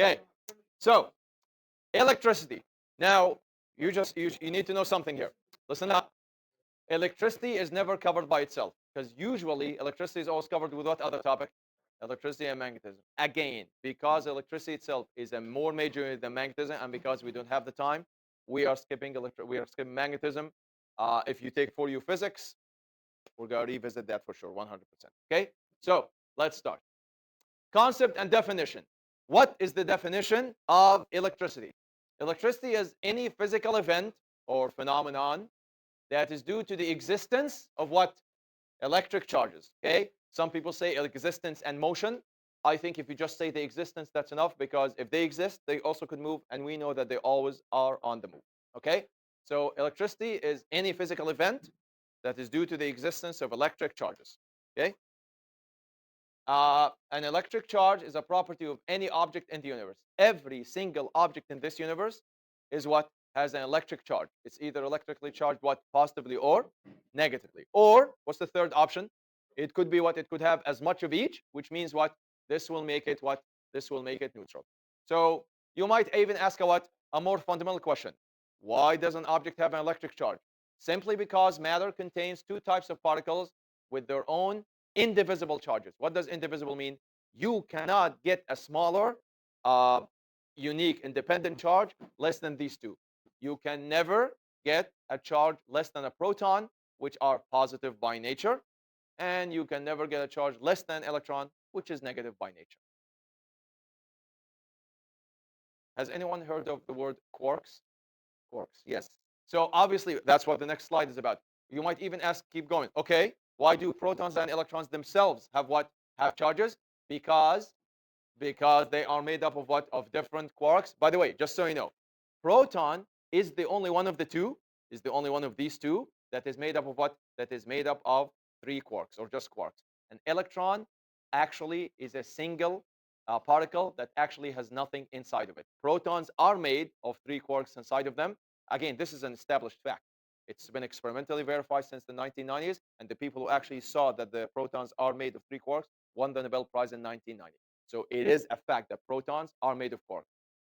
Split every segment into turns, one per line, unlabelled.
Okay, so electricity. Now, you need to know something here. Listen up. Electricity is never covered by itself because usually electricity is always covered with what other topic? Electricity and magnetism. Again, because electricity itself is a more major unit than magnetism, and because we don't have the time, we are skipping magnetism. If you take 4U physics, we're gonna revisit that for sure, 100%. Okay, so let's start. Concept and definition. What is the definition of electricity? Electricity is any physical event or phenomenon that is due to the existence of what? Electric charges. Okay? Some people say existence and motion. I think if you just say the existence, that's enough, because if they exist, they also could move, and we know that they always are on the move. Okay? So electricity is any physical event that is due to the existence of electric charges. Okay? An electric charge is a property of any object in the universe. Every single object in this universe is what has an electric charge. It's either electrically charged, what, positively or negatively. Or what's the third option? It could be what? It could have as much of each, which means what? This will make it what? This will make it neutral. So you might even ask a more fundamental question. Why does an object have an electric charge? Simply because matter contains two types of particles with their own indivisible charges. What does indivisible mean? You cannot get a smaller, uh, unique, independent charge less than these two. You can never get a charge less than a proton, which are positive by nature, and you can never get a charge less than electron, which is negative by nature. Has anyone heard of the word quarks? Quarks, yes. So obviously, that's what the next slide is about. You might even ask, keep going. Okay, why do protons and electrons themselves have what? Have charges? Because they are made up of what? Of different quarks. By the way, just so you know, proton is the only one of the two, is the only one of these two that is made up of what? That is made up of three quarks, or just quarks. An electron actually is a single particle that actually has nothing inside of it. Protons are made of three quarks inside of them. Again, this is an established fact. It's been experimentally verified since the 1990s, and the people who actually saw that the protons are made of three quarks won the Nobel Prize in 1990. So it is a fact that protons are made of quarks.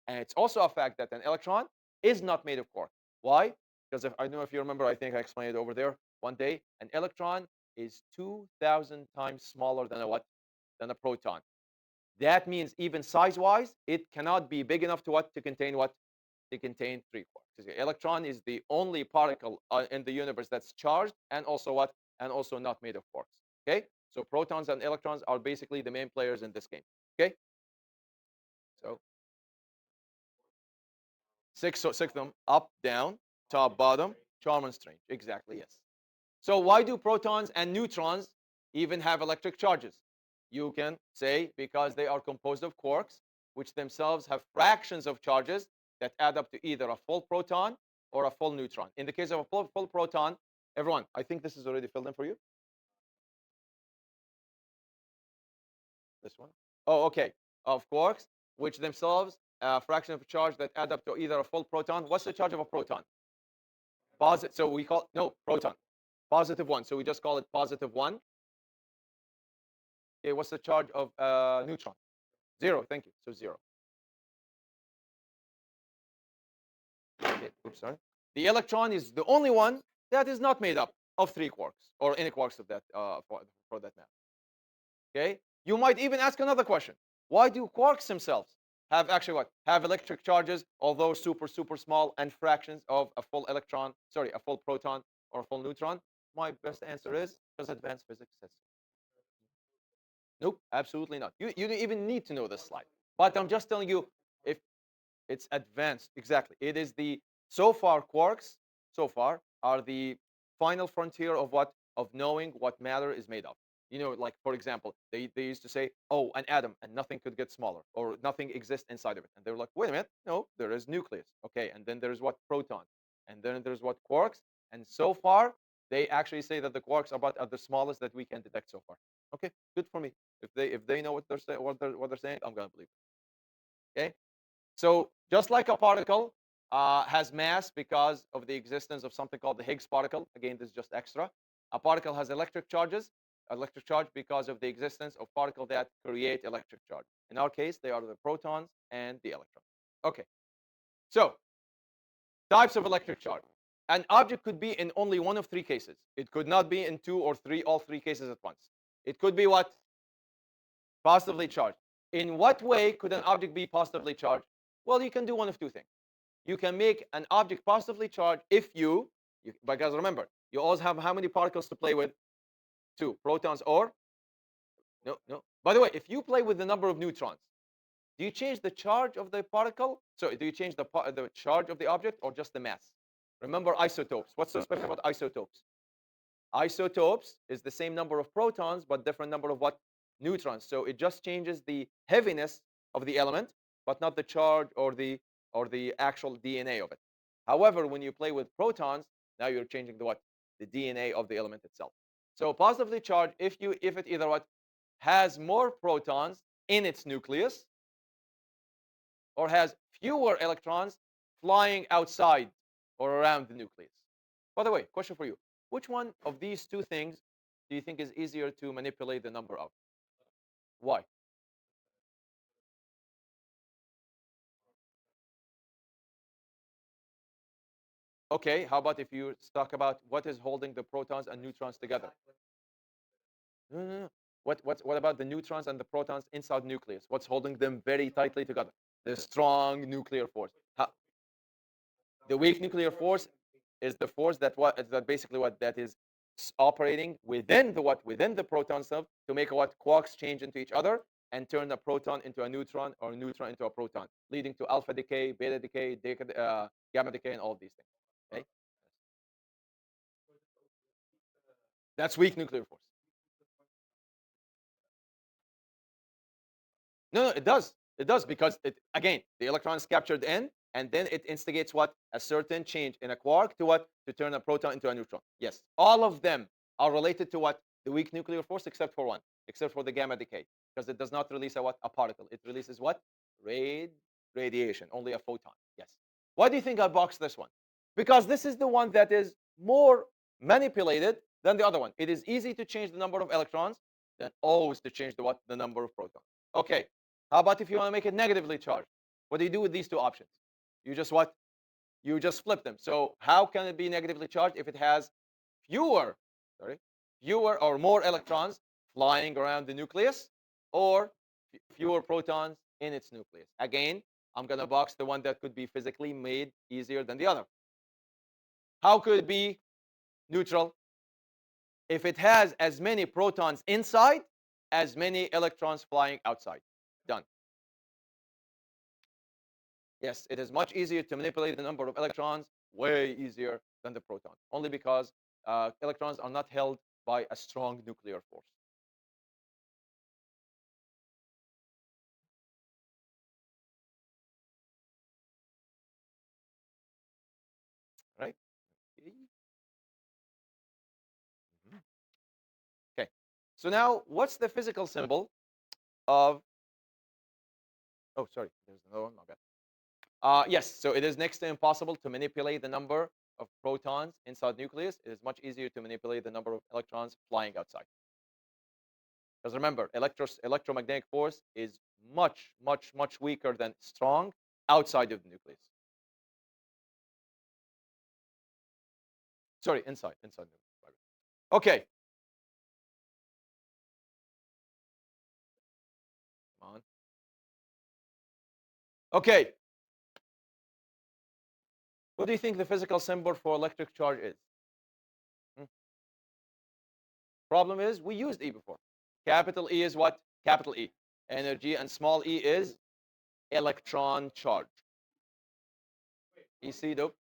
And it's also a fact that an electron is not made of quark. Why? Because I don't know if you remember, I think I explained it over there one day. An electron is 2,000 times smaller than a what? Than a proton. That means even size-wise, it cannot be big enough to what? To contain what? To contain three quarks. The electron is the only particle in the universe that's charged and also what? And also not made of quarks. Okay? So protons and electrons are basically the main players in this game. Okay? So six of them: up, down, top, bottom, charm and strange. Exactly, yes. So why do protons and neutrons even have electric charges? You can say because they are composed of quarks, which themselves have fractions of charges that add up to either a full proton or a full neutron. In the case of a full proton, everyone, I think this is already filled in for you. This one. Oh, okay. Of quarks, which themselves a fraction of charge that add up to either a full proton. What's the charge of a proton? Positive. So we call no proton. Positive one. So we just call it positive one. Okay, what's the charge of neutron? Zero. Thank you. So zero. Okay, oops, sorry. The electron is the only one that is not made up of three quarks or any quarks of that for that matter. Okay. You might even ask another question. Why do quarks themselves have actually what? Have electric charges, although super small, and fractions of a full electron, sorry, a full proton or a full neutron? My best answer is because advanced physics says so. Nope, absolutely not. You don't even need to know this slide. But I'm just telling you, if it's advanced, exactly. It is the so far quarks, so far, are the final frontier of what? Of knowing what matter is made of. You know, like for example, they used to say, oh, an atom and nothing could get smaller or nothing exists inside of it. And they were like, wait a minute, no, there is nucleus. Okay, and then there's what? Protons. And then there's what? Quarks. And so far, they actually say that the quarks are the smallest that we can detect so far. Okay, good for me. If they know what they're saying, what they're saying, I'm gonna believe it. Okay. So just like a particle has mass because of the existence of something called the Higgs particle. Again, this is just extra. A particle has electric charges. electric charge because of the existence of particles that create electric charge. In our case, they are the protons and the electrons. Okay, so types of electric charge. An object could be in only one of three cases. It could not be in two or three, all three cases at once. It could be what? Positively charged. In what way could an object be positively charged? Well, you can do one of two things. You can make an object positively charged if because remember, you always have how many particles to play with? Two, protons or? No, no. By the way, if you play with the number of neutrons, do you change the charge of the particle? So do you change the charge of the object or just the mass? Remember isotopes. What's so special about isotopes? Isotopes is the same number of protons, but different number of what? Neutrons. So it just changes the heaviness of the element, but not the charge or the actual DNA of it. However, when you play with protons, now you're changing the what? The DNA of the element itself. So positively charged if it either what? Has more protons in its nucleus or has fewer electrons flying outside or around the nucleus. By the way, question for you. Which one of these two things do you think is easier to manipulate the number of? Why? Okay, how about if you talk about what is holding the protons and neutrons together? No, no, no. What about the neutrons and the protons inside the nucleus? What's holding them very tightly together? The strong nuclear force. The weak nuclear force is the force that basically what that is operating within the what within the proton itself to make what quarks change into each other and turn a proton into a neutron or a neutron into a proton, leading to alpha decay, beta decay, gamma decay, and all of these things. Okay, that's weak nuclear force. No, no, it does. It does because again the electron is captured in, and then it instigates what a certain change in a quark to what to turn a proton into a neutron. Yes, all of them are related to what the weak nuclear force, except for one, except for the gamma decay, because it does not release a particle. It releases what radiation, only a photon. Yes. Why do you think I boxed this one? Because this is the one that is more manipulated than the other one. It is easy to change the number of electrons than always to change the number of protons. Okay. How about if you want to make it negatively charged? What do you do with these two options? You just what? You just flip them. So how can it be negatively charged if it has fewer, sorry, fewer or more electrons flying around the nucleus or fewer protons in its nucleus? Again, I'm going to box the one that could be physically made easier than the other. How could it be neutral? If it has as many protons inside as many electrons flying outside. Done. Yes, it is much easier to manipulate the number of electrons, way easier than the protons, only because electrons are not held by a strong nuclear force. Right? Mhm. Okay. So now, what's the physical symbol of? Oh, sorry. There's another one. My bad. Yes. So it is next to impossible to manipulate the number of protons inside nucleus. It is much easier to manipulate the number of electrons flying outside. Because remember, electromagnetic force is much, much, much weaker than strong outside of the nucleus. Sorry, inside the nucleus. Okay, come on. Okay, what do you think the physical symbol for electric charge is? Hmm? Problem is, we used E before. Capital E is what? Capital E. Energy, and small e is electron charge. EC, though?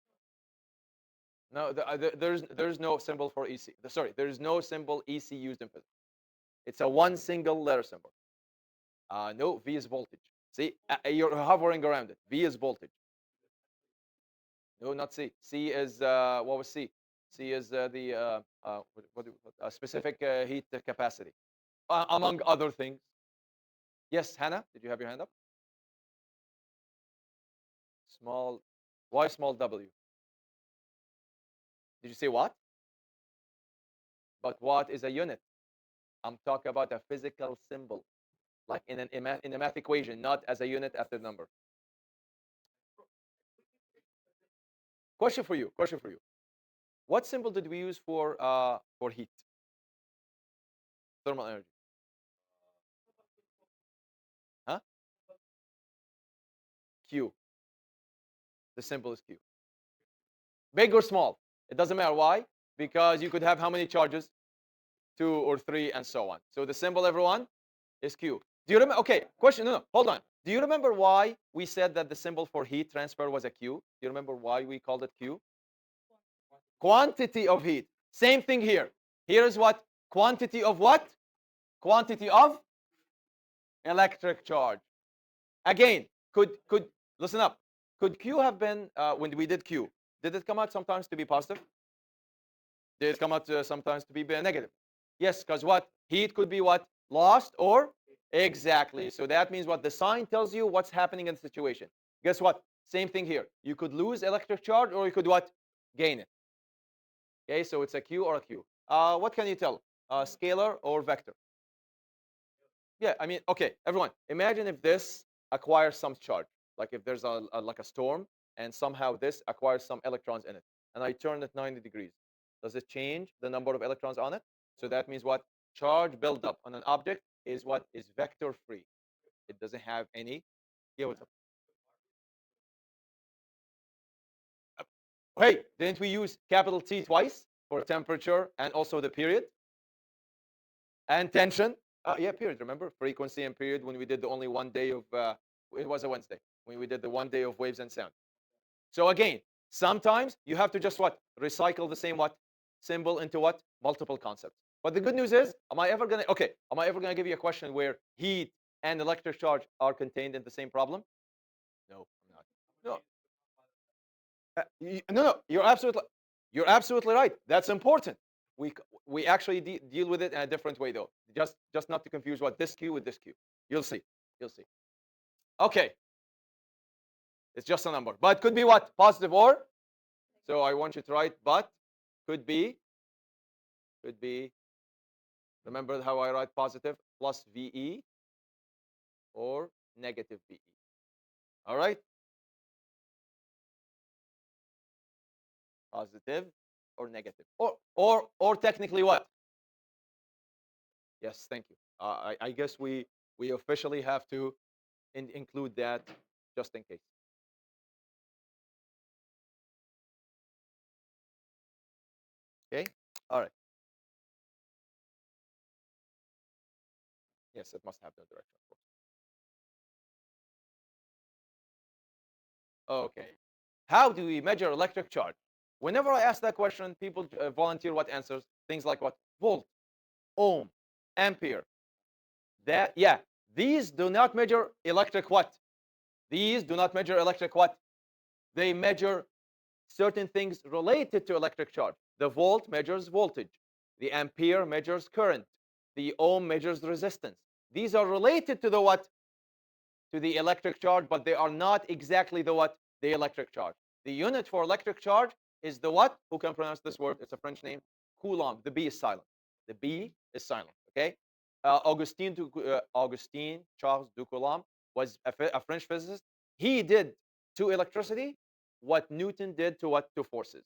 No, there's no symbol for EC. Sorry, there's no symbol EC used in physics. It's a one single letter symbol. No, V is voltage. See, you're hovering around it. V is voltage. No, not C. C is what was C? C is the specific heat capacity, among other things. Yes, Hannah, did you have your hand up? Small. Why small W? Did you say what? But watt is a unit. I'm talking about a physical symbol, like in in a math equation, not as a unit after number. Question for you. Question for you. What symbol did we use for heat? Thermal energy. Huh? Q. The symbol is Q. Big or small? It doesn't matter. Why? Because you could have how many charges? 2 or 3, and so on. So the symbol, everyone, is Q. Do you remember? Okay, question. No, hold on. Do you remember why we said that the symbol for heat transfer was a Q? Do you remember why we called it Q? Quantity of heat. Same thing here. Here is what? Quantity of what? Quantity of electric charge. Again, could listen up. Could Q have been when we did Q? Did it come out sometimes to be positive? Did it come out sometimes to be negative? Yes, because what? Heat could be what? Lost or exactly. So that means what? The sign tells you what's happening in the situation. Guess what? Same thing here. You could lose electric charge or you could what? Gain it. Okay, so it's a Q or a Q. What can you tell? Scalar or vector? Yeah, I mean, okay, everyone, imagine if this acquires some charge, like if there's like a storm, and somehow this acquires some electrons in it, and I turn it 90 degrees. Does it change the number of electrons on it? So that means what? Charge buildup on an object is what? Is vector free. It doesn't have any. Yeah, what's up? Hey, didn't we use capital T twice for temperature and also the period and tension? Yeah, period. Remember frequency and period when we did the only one day of. It was a Wednesday when we did the one day of waves and sound. So again, sometimes you have to just what? Recycle the same what? Symbol into what? Multiple concepts. But the good news is, am I ever gonna give you a question where heat and electric charge are contained in the same problem? No, I'm not. No, no. You're absolutely right. That's important. We we actually deal with it in a different way though. Just not to confuse what this Q with this Q. You'll see. You'll see. Okay, it's just a number, but could be what? Positive or. So I want you to write but. Could be. Could be. Remember how I write positive plus VE or negative VE. All right. Positive or negative or technically what? Yes, thank you. I guess we officially have to include that just in case. Okay. All right. Yes, it must have the direction, of course. Okay. How do we measure electric charge? Whenever I ask that question, people volunteer what answers. Things like what? Volt, ohm, ampere. That yeah. These do not measure electric what? These do not measure electric what? They measure certain things related to electric charge. The volt measures voltage. The ampere measures current. The ohm measures resistance. These are related to the what? To the electric charge, but they are not exactly the what? The electric charge. The unit for electric charge is the what? Who can pronounce this word? It's a French name. Coulomb. The B is silent. The B is silent. Okay. Augustine Charles de Coulomb was a French physicist. He did to electricity what Newton did to what? To forces.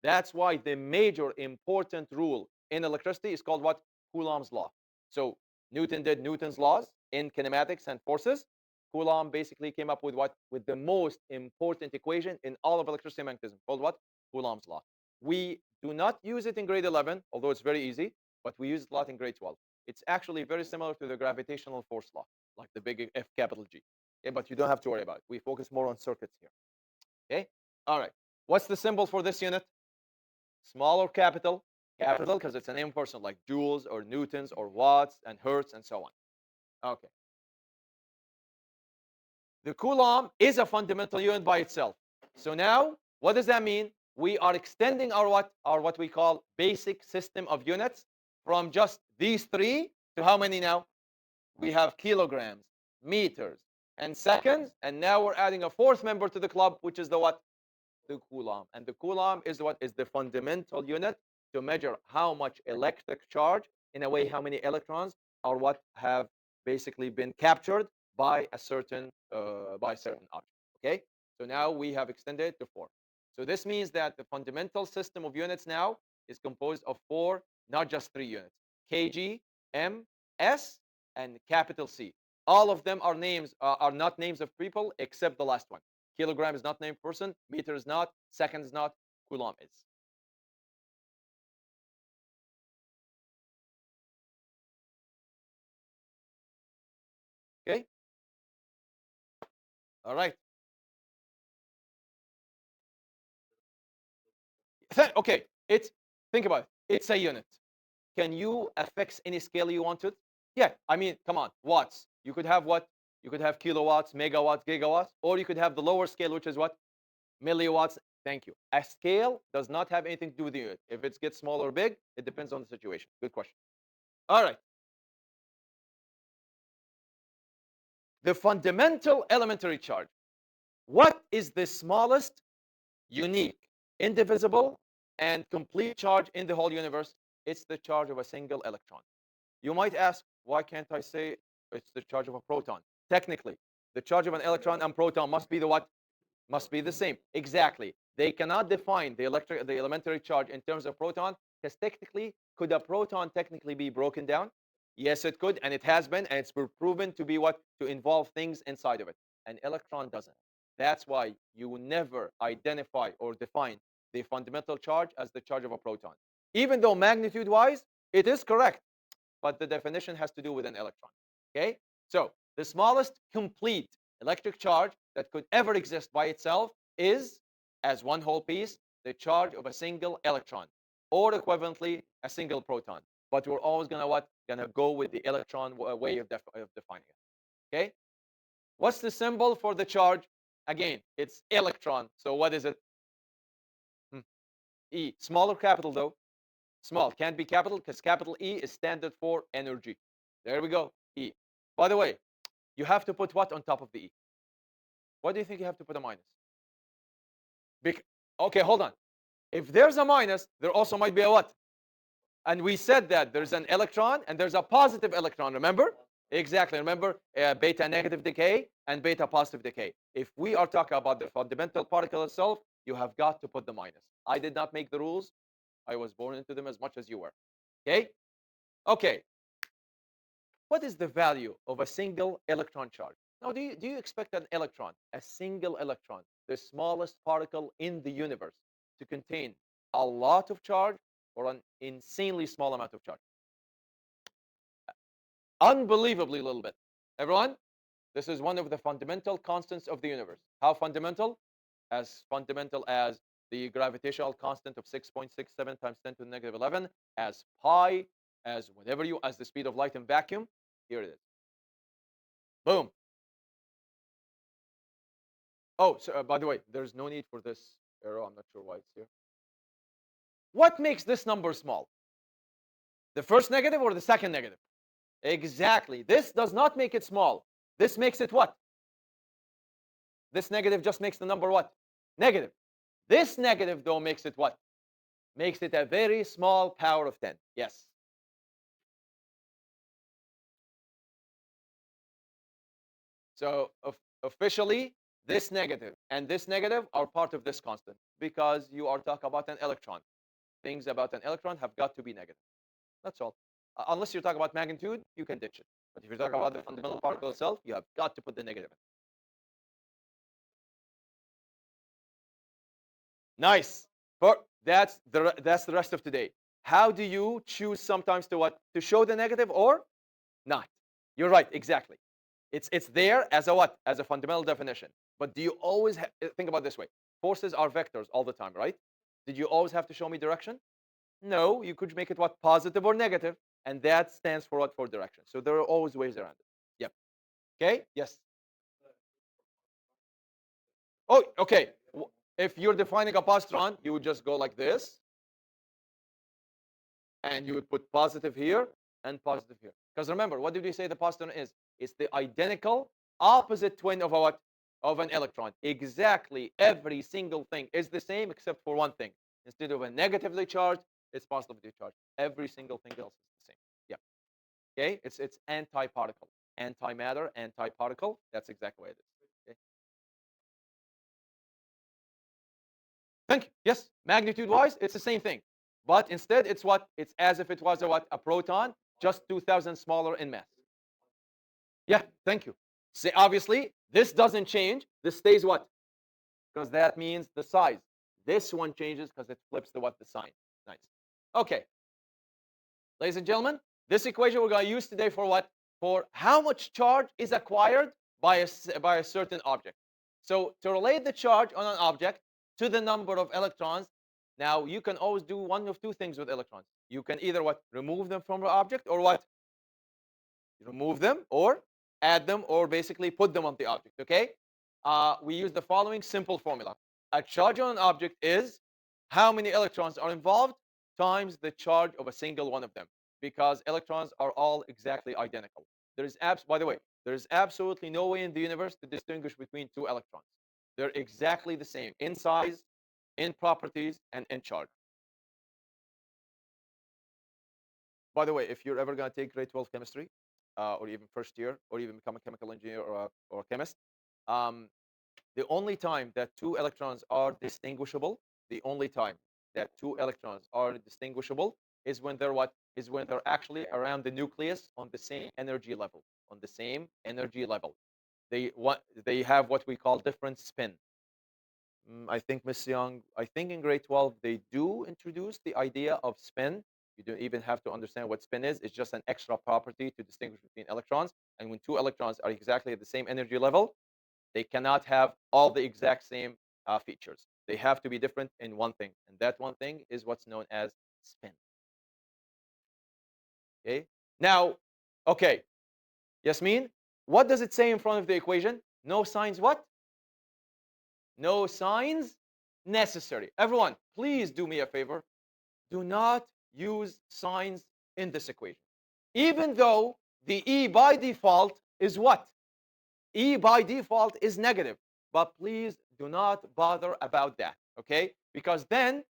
That's why the major important rule in electricity is called what? Coulomb's law. So Newton did Newton's laws in kinematics and forces. Coulomb basically came up with what? With the most important equation in all of electricity and magnetism, called what? Coulomb's law. We do not use it in grade 11, although it's very easy, but we use it a lot in grade 12. It's actually very similar to the gravitational force law, like the big F capital G. Okay, but you don't have to worry about it. We focus more on circuits here. Okay, all right. What's the symbol for this unit? Small or capital? Capital because it's a name person like joules or newtons or watts and hertz and so on. Okay. The coulomb is a fundamental unit by itself. So now, what does that mean? We are extending our what we call basic system of units from just these three to how many now? We have kilograms, meters, and seconds, and now we're adding a fourth member to the club, which is the what? The coulomb. And the coulomb is what? Is the fundamental unit to measure how much electric charge in a way how many electrons are what have basically been captured by a certain object. Okay, so now we have extended it to 4. So this means that the fundamental system of units now is composed of 4, not just 3 units: kg, m, s, and capital C. All of them are names are not names of people except the last one. Kilogram is not named person, meter is not, second is not, coulomb is. Okay? All right. Okay, it's think about it. It's a unit. Can you affix any scale you want to? Yeah, I mean, come on, watts. You could have what? You could have kilowatts, megawatts, gigawatts, or you could have the lower scale, which is what? Milliwatts. Thank you. A scale does not have anything to do with the unit. If it gets small or big, it depends on the situation. Good question. All right. The fundamental elementary charge. What is the smallest, unique, indivisible, and complete charge in the whole universe? It's the charge of a single electron. You might ask, why can't I say it's the charge of a proton? Technically, the charge of an electron and proton must be the what? Must be the same. Exactly. They cannot define the elementary charge in terms of proton, because technically, could a proton technically be broken down? Yes, it could, and it has been, and it's been proven to be what? To involve things inside of it. An electron doesn't. That's why you will never identify or define the fundamental charge as the charge of a proton. Even though magnitude-wise, it is correct, but the definition has to do with an electron. Okay? So the smallest complete electric charge that could ever exist by itself is, as one whole piece, the charge of a single electron, or equivalently, a single proton. But we're always gonna what? Gonna go with the electron way of defining it. Okay? What's the symbol for the charge? Again, it's electron. So what is it? Hmm. E. Small or capital though? Small. Can't be capital because capital E is standard for energy. There we go. E. By the way, you have to put what on top of the E? What do you think you have to put a minus? Okay, hold on. If there's a minus, there also might be a what? And we said that there's an electron and there's a positive electron, remember? Exactly. Remember beta negative decay and beta positive decay. If we are talking about the fundamental particle itself, you have got to put the minus. I did not make the rules. I was born into them as much as you were. Okay? Okay. What is the value of a single electron charge? Now, do you expect an electron, a single electron, the smallest particle in the universe, to contain a lot of charge or an insanely small amount of charge? Unbelievably little bit. Everyone, this is one of the fundamental constants of the universe. How fundamental? As fundamental as the gravitational constant of 6.67 times 10 to the negative 11, as pi, as whatever you, as the speed of light in vacuum. Here it is. Boom. Oh, so, by the way, there's no need for this arrow. I'm not sure why it's here. What makes this number small? The first negative or the second negative? Exactly. This does not make it small. This makes it what? This negative just makes the number what? Negative. This negative, though, makes it what? Makes it a very small power of 10. Yes. So officially, this negative and this negative are part of this constant because you are talking about an electron. Things about an electron have got to be negative. That's all. Unless you're talking about magnitude, you can ditch it. But if you're talking about the fundamental particle itself, you have got to put the negative in. Nice. That's the rest of today. How do you choose sometimes to what? To show the negative or not? You're right, exactly. It's there as a what? As a fundamental definition. But do you always think about it this way? Forces are vectors all the time, right? Did you always have to show me direction? No, you could make it what? Positive or negative, and that stands for what? For direction. So there are always ways around it. Yep. Okay. Yes. Oh, okay. If you're defining a positron, you would just go like this, and you would put positive here and positive here. Because remember, what did we say the positron is? It's the identical opposite twin of a what? Of an electron. Exactly every single thing is the same except for one thing. Instead of a negatively charged, it's positively charged. Every single thing else is the same. Okay, it's antiparticle, antimatter, antiparticle. That's exactly what it is. Okay? Thank you. Yes, magnitude-wise, it's the same thing, but instead, it's what? It's as if it was a what? A proton, just 2,000 smaller in mass. Yeah, thank you. See, obviously, this doesn't change. This stays what? Because that means the size. This one changes because it flips the what? The sign. Nice. Okay, ladies and gentlemen, this equation we're going to use today for what? For how much charge is acquired by a certain object. So to relate the charge on an object to the number of electrons, now you can always do one of two things with electrons. You can either what? Remove them from the object, or what? Remove them or add them, or basically put them on the object. Okay, we use the following simple formula. A charge on an object is how many electrons are involved times the charge of a single one of them, because electrons are all exactly identical. By the way, there is absolutely no way in the universe to distinguish between two electrons. They're exactly the same in size, in properties, and in charge. By the way, if you're ever going to take grade 12 chemistry, or even first year, or even become a chemical engineer or a chemist, um, the only time that two electrons are distinguishable, the only time that two electrons are distinguishable is when they're what? Is when they're actually around the nucleus on the same energy level. On the same energy level. They have what we call different spin. I think, Miss Young, I think in grade 12 they do introduce the idea of spin. You don't even have to understand what spin is. It's just an extra property to distinguish between electrons. And when two electrons are exactly at the same energy level, they cannot have all the exact same features. They have to be different in one thing. And that one thing is what's known as spin. Okay. Now, okay, Yasmin, what does it say in front of the equation? No signs what? No signs necessary. Everyone, please do me a favor. Do not use signs in this equation. Even though the E by default is what? E by default is negative. But please do not bother about that, okay? Because then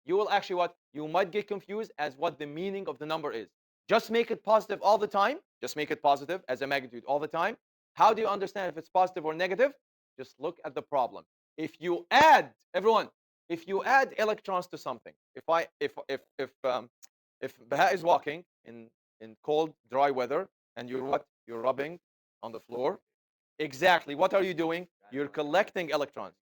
you will actually what? You might get confused as what the meaning of the number is. Just make it positive all the time. Just make it positive as a magnitude all the time. How do you understand if it's positive or negative? Just look at the problem. If you add, everyone, if you add electrons to something, if Baha is walking in cold, dry weather, and you're what? You're rubbing on the floor. Exactly. What are you doing? You're collecting electrons.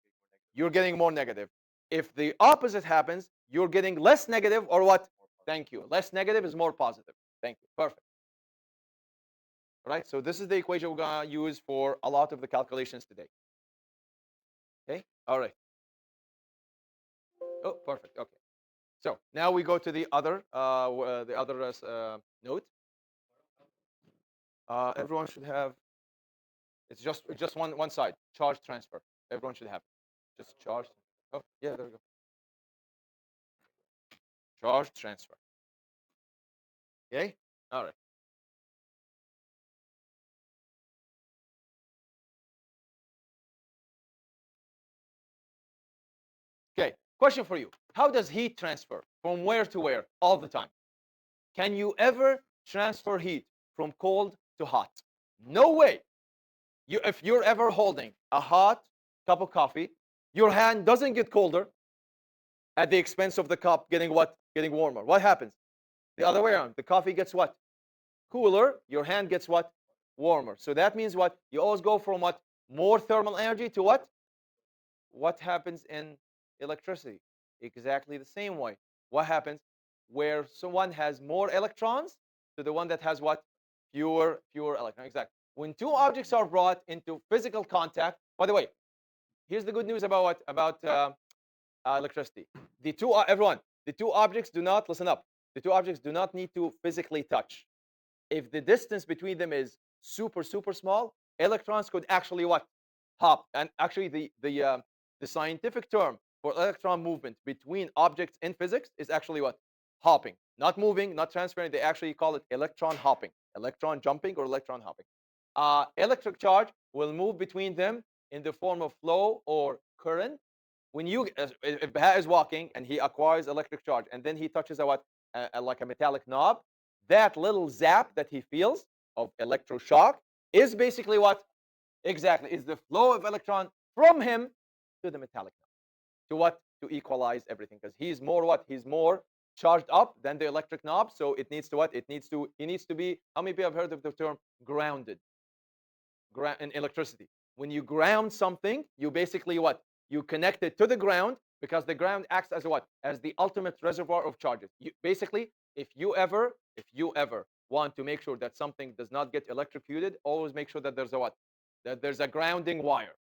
You're getting more negative. If the opposite happens, you're getting less negative, or what? Thank you. Less negative is more positive. Thank you. Perfect. Right? So this is the equation we're going to use for a lot of the calculations today. Okay? All right. Oh, perfect. Okay. So now we go to the other note. Everyone should have. It's just one side. Charge transfer. Everyone should have it. Just charge. Oh yeah, there we go. Charge transfer. Okay. All right. Okay. Question for you. How does heat transfer from where to where all the time? Can you ever transfer heat from cold to hot? No way. If you're ever holding a hot cup of coffee, your hand doesn't get colder at the expense of the cup getting what? Getting warmer. What happens? The other way around. The coffee gets what? Cooler. Your hand gets what? Warmer. So that means what? You always go from what? More thermal energy to what? What happens in electricity? Exactly the same way. What happens where someone has more electrons to the one that has what? Fewer electrons. Exactly. When two objects are brought into physical contact, by the way, here's the good news about what? About electricity. Everyone, the two objects do not, listen up, the two objects do not need to physically touch. If the distance between them is super small, electrons could actually what? Hop. And actually, the scientific term for electron movement between objects in physics is actually what? Hopping. Not moving, not transferring. They actually call it electron hopping, electron jumping, or electron hopping. Electric charge will move between them in the form of flow or current. When if Baha is walking and he acquires electric charge, and then he touches a what? Like a metallic knob, that little zap that he feels of electroshock is basically what? Exactly, is the flow of electron from him to the metallic knob. To what? To equalize everything, because he's more what? He's more charged up than the electric knob. So it needs to what? He needs to be, how many people have heard of the term grounded? In electricity. When you ground something, you basically what? You connect it to the ground, because the ground acts as what? As the ultimate reservoir of charges. Basically, if you ever want to make sure that something does not get electrocuted, always make sure that there's a what? That there's a grounding wire.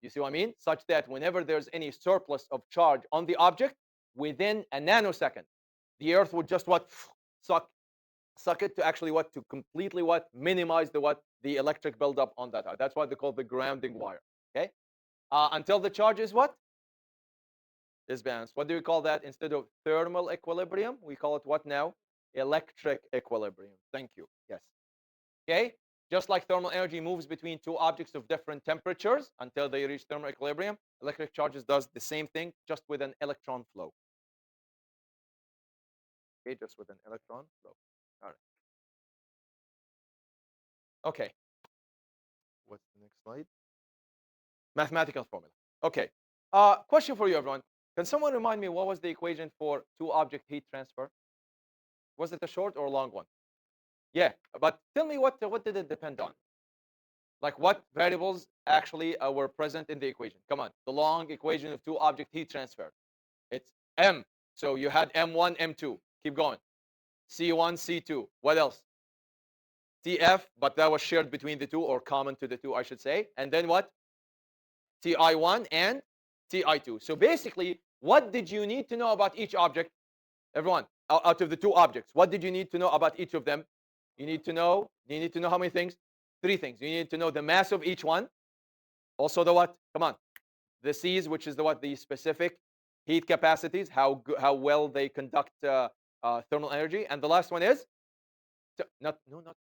You see what I mean? Such that whenever there's any surplus of charge on the object, within a nanosecond, the Earth would just what? Suck suck it to actually what? To completely what? Minimize the what? The electric buildup on that. That's why they call the grounding wire. Okay. Until the charge is what? Is balanced. What do we call that? Instead of thermal equilibrium, we call it what now? Electric equilibrium. Thank you. Yes. Okay. Just like thermal energy moves between two objects of different temperatures until they reach thermal equilibrium, electric charges does the same thing, just with an electron flow. Okay, just with an electron flow. All right. Okay. What's the next slide? Mathematical formula. Okay. Question for you, everyone. Can someone remind me what was the equation for two-object heat transfer? Was it a short or a long one? Yeah, but tell me what did it depend on? Like what variables actually were present in the equation? Come on, the long equation of two-object heat transfer. It's M. So you had M1, M2. Keep going. C1, C2. What else? TF, but that was shared between the two, or common to the two, I should say. And then what? TI1 and TI2. So basically, what did you need to know about each object? Everyone, out of the two objects, what did you need to know about each of them? You need to know how many things? Three things. You need to know the mass of each one. Also the what? Come on. The C's, which is the what? The specific heat capacities, how well they conduct thermal energy. And the last one is not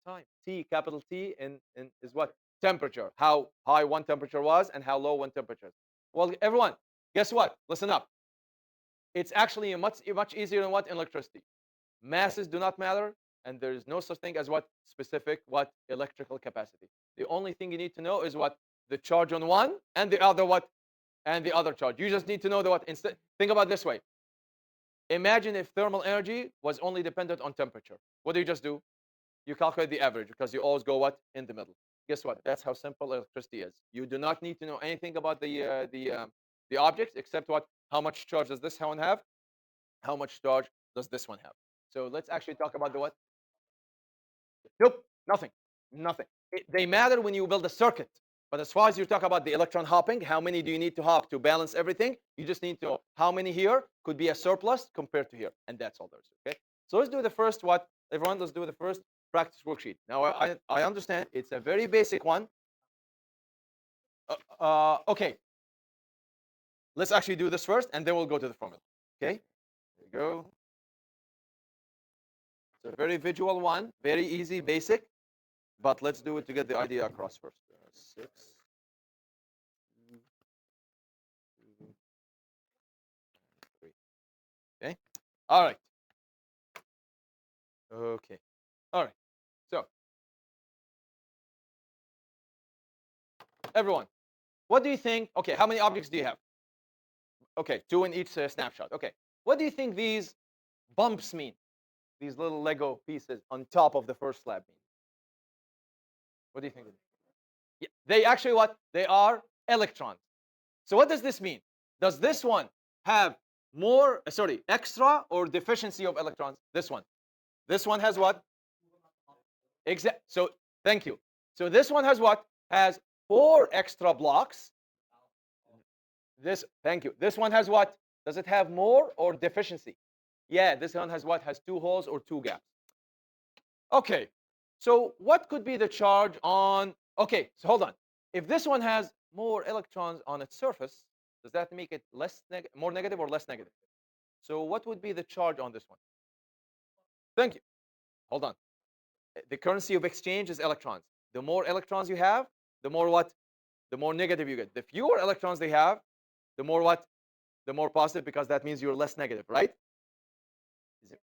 time. T, capital T, in is what? Temperature. How high one temperature was and how low one temperature is. Well, everyone, guess what? Listen up. It's actually much easier than what? In electricity. Masses do not matter, and there is no such thing as what? Specific what? Electrical capacity. The only thing you need to know is what? The charge on one and the other what? And the other charge. You just need to know the what? Instead, think about it this way. Imagine if thermal energy was only dependent on temperature. What do you just do? You calculate the average, because you always go what? In the middle. Guess what? That's how simple electricity is. You do not need to know anything about the objects, except what? How much charge does this one have? How much charge does this one have? So let's actually talk about the what? Nope, nothing, nothing. They matter when you build a circuit. But as far as you talk about the electron hopping, how many do you need to hop to balance everything? You just need to know how many here could be a surplus compared to here, and that's all there is. Okay. So let's do the first what? Everyone, let's do the first practice worksheet. Now I understand it's a very basic one. Okay. Let's actually do this first, and then we'll go to the formula. Okay. There you go. It's a very visual one, very easy, basic. But let's do it to get the idea across first. 6. 2, 3. Okay. All right. Okay. All right. So, everyone, what do you think? Okay, how many objects do you have? Okay, 2 in each snapshot. Okay. What do you think these bumps mean? These little Lego pieces on top of the first slab mean? What do you think? Yeah, they actually what? They are electrons. So what does this mean? Does this one have more, sorry, extra or deficiency of electrons? This one. This one has what? Exact. So thank you. So this one has what? Has 4 extra blocks. Thank you. This one has what? Does it have more or deficiency? Yeah, this one has what? Has 2 holes or 2 gaps. Okay. So what could be the charge on? Okay, so hold on. If this one has more electrons on its surface, does that make it more negative or less negative? So what would be the charge on this one? Thank you. Hold on. The currency of exchange is electrons. The more electrons you have, the more what? The more negative you get. The fewer electrons they have, the more what? The more positive, because that means you're less negative, right?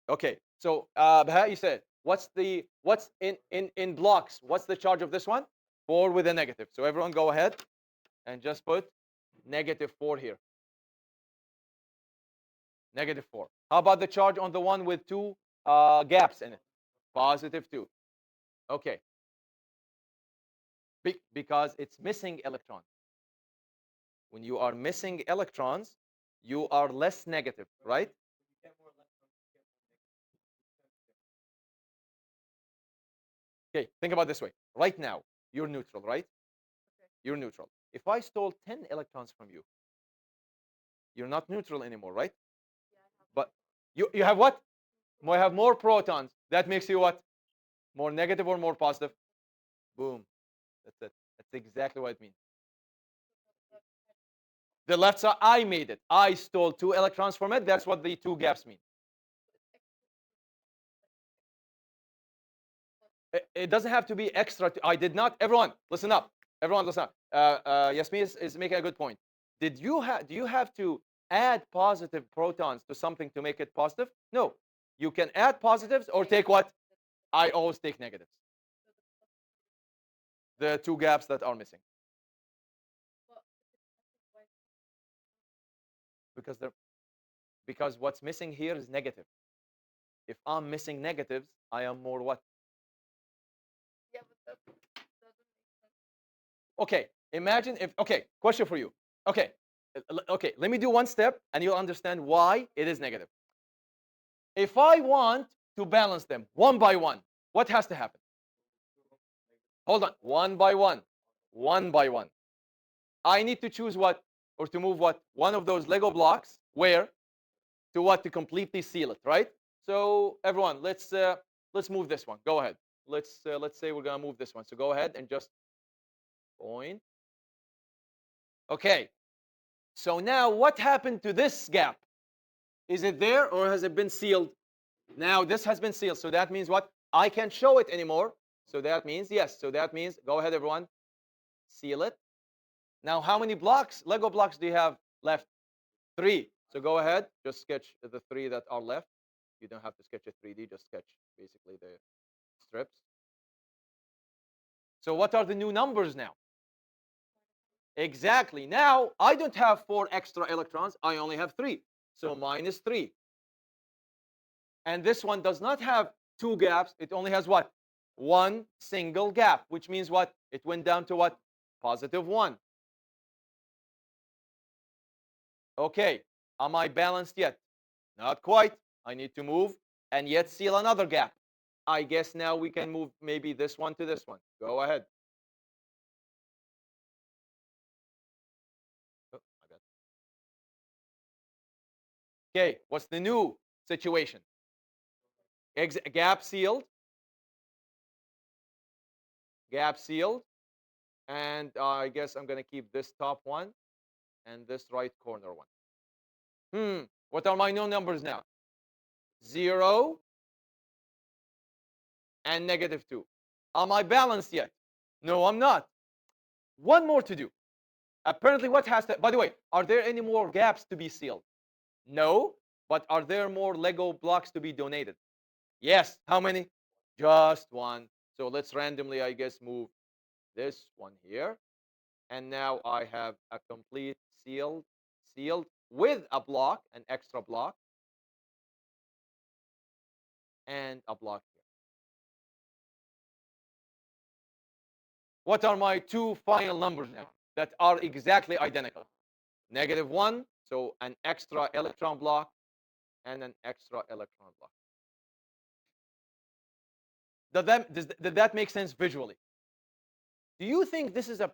Okay. So Baha, you said What's in blocks? What's the charge of this one? 4 with a negative. So everyone go ahead and just put -4 here. -4. How about the charge on the one with 2 gaps in it? +2. Okay. Because it's missing electrons. When you are missing electrons, you are less negative, right? Okay, think about it this way. Right now, you're neutral, right? You're neutral. If I stole 10 electrons from you, you're not neutral anymore, right? But you have what? You have more protons. That makes you what? More negative or more positive? Boom. That's it. That's exactly what it means. The left side, I made it. I stole 2 electrons from it. That's what the 2 gaps mean. It doesn't have to be extra. I did not. Everyone, listen up. Everyone, listen up. Yasmin is making a good point. Do you have to add positive protons to something to make it positive? No. You can add positives or take what? I always take negatives. The 2 gaps that are missing. Because what's missing here is negative. If I'm missing negatives, I am more what? Okay, imagine if, okay, question for you. Okay, okay, let me do one step and you'll understand why it is negative. If I want to balance them one by one, what has to happen? Hold on, one by one, one by one. I need to choose what, or to move what? One of those Lego blocks, where? To what? To completely seal it, right? So everyone, let's move this one. Go ahead. Let's say we're gonna move this one. So go ahead and just point. Okay. So now what happened to this gap? Is it there or has it been sealed? Now this has been sealed. So that means what? I can't show it anymore. So that means yes. So that means go ahead, everyone. Seal it. Now how many blocks, Lego blocks, do you have left? 3. So go ahead. Just sketch the 3 that are left. You don't have to sketch a 3D. Just sketch basically the strips. So what are the new numbers now? Exactly. Now I don't have 4 extra electrons. I only have 3. So -3. And this one does not have 2 gaps. It only has what? 1 single gap, which means what? It went down to what? +1. Okay. Am I balanced yet? Not quite. I need to move and yet seal another gap. I guess now we can move maybe this one to this one. Go ahead. Oh, my bad. Okay, what's the new situation? Gap sealed, and I guess I'm gonna keep this top one and this right corner one. What are my new numbers now? 0 and -2. Am I balanced yet? No, I'm not. One more to do. Apparently, what has to, by the way, are there any more gaps to be sealed? No, but are there more Lego blocks to be donated? Yes. How many? Just one. So let's randomly, I guess, move this one here. And now I have a complete sealed with a block, an extra block, and a block here. What are my 2 final numbers now that are exactly identical? -1, so an extra electron block and an extra electron block. Did that make sense visually? Do you think this is a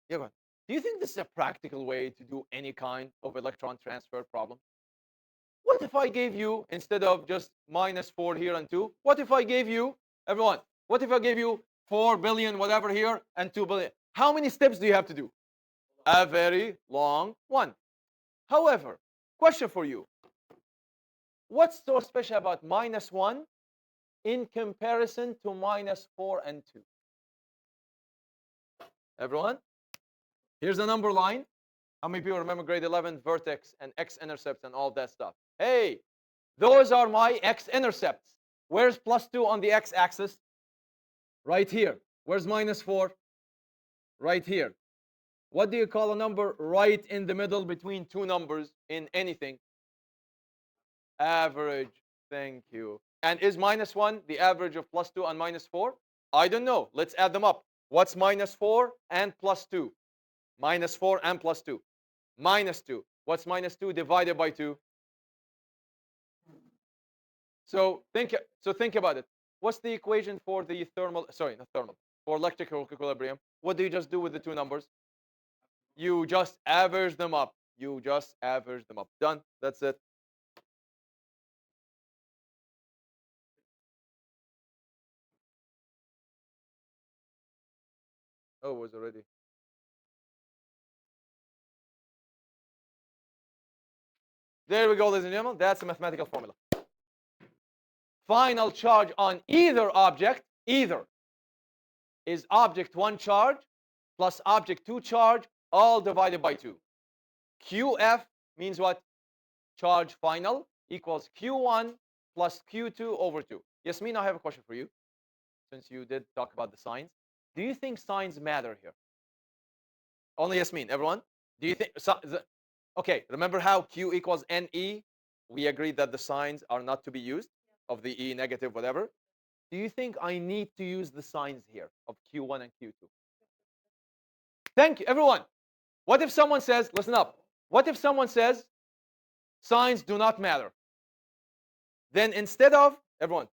yeah, go on. Do you think this is a practical way to do any kind of electron transfer problem? What if I gave you, instead of just -4 here and 2, what if I gave you, everyone, what if I gave you 4 billion whatever here and 2 billion? How many steps do you have to do? A very long one. However, question for you. What's so special about -1 in comparison to -4 and 2? Everyone? Here's the number line. How many people remember grade 11 vertex and x-intercepts and all that stuff? Hey, those are my x-intercepts. Where's +2 on the x-axis? Right here. Where's -4? Right here. What do you call a number right in the middle between two numbers in anything? Average. Thank you. And is -1 the average of +2 and -4? I don't know. Let's add them up. What's -4 and +2? -4 and +2. -2. What's -2 divided by 2? So think about it. What's the equation for the thermal, sorry, not thermal, for electrical equilibrium? What do you just do with the two numbers? You just average them up. You just average them up. Done. That's it. Oh, it was already. There we go, ladies and gentlemen. That's a mathematical formula. Final charge on either object, either, is object 1 charge plus object 2 charge, all divided by 2. QF means what? Charge final equals Q1 plus Q2 over 2. Yasmin, I have a question for you, since you did talk about the signs. Do you think signs matter here? Only Yasmin. Everyone? Do you think? Okay, remember how Q equals NE? We agreed that the signs are not to be used, of the E negative, whatever. Do you think I need to use the signs here of Q1 and Q2? Thank you, everyone. What if someone says, listen up, what if someone says signs do not matter? Then instead of, everyone,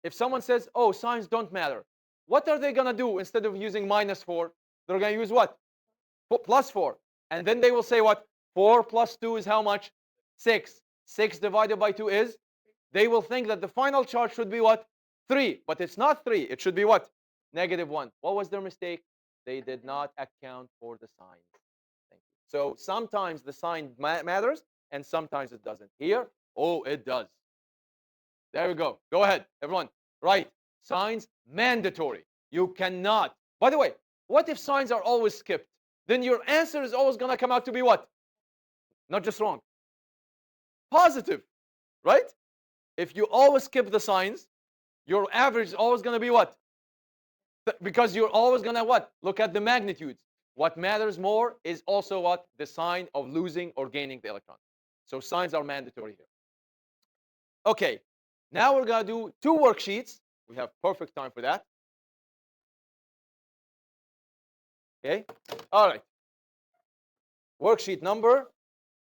if someone says, oh, signs don't matter, what are they going to do instead of using -4? They're going to use what? +4. And then they will say what? 4 plus 2 is how much? 6. 6 divided by 2 is? They will think that the final charge should be what? 3. But it's not 3. It should be what? -1. What was their mistake? They did not account for the signs. Thank you. So sometimes the sign matters, and sometimes it doesn't. Here, oh, it does. There we go. Go ahead, everyone. Right. Signs mandatory. You cannot. By the way, what if signs are always skipped? Then your answer is always going to come out to be what? Not just wrong. Positive, right? If you always skip the signs, your average is always going to be what? Because you're always going to what? Look at the magnitudes. What matters more is also what? The sign of losing or gaining the electron. So signs are mandatory here. Okay, now we're going to do 2 worksheets. We have perfect time for that. Okay, all right. Worksheet number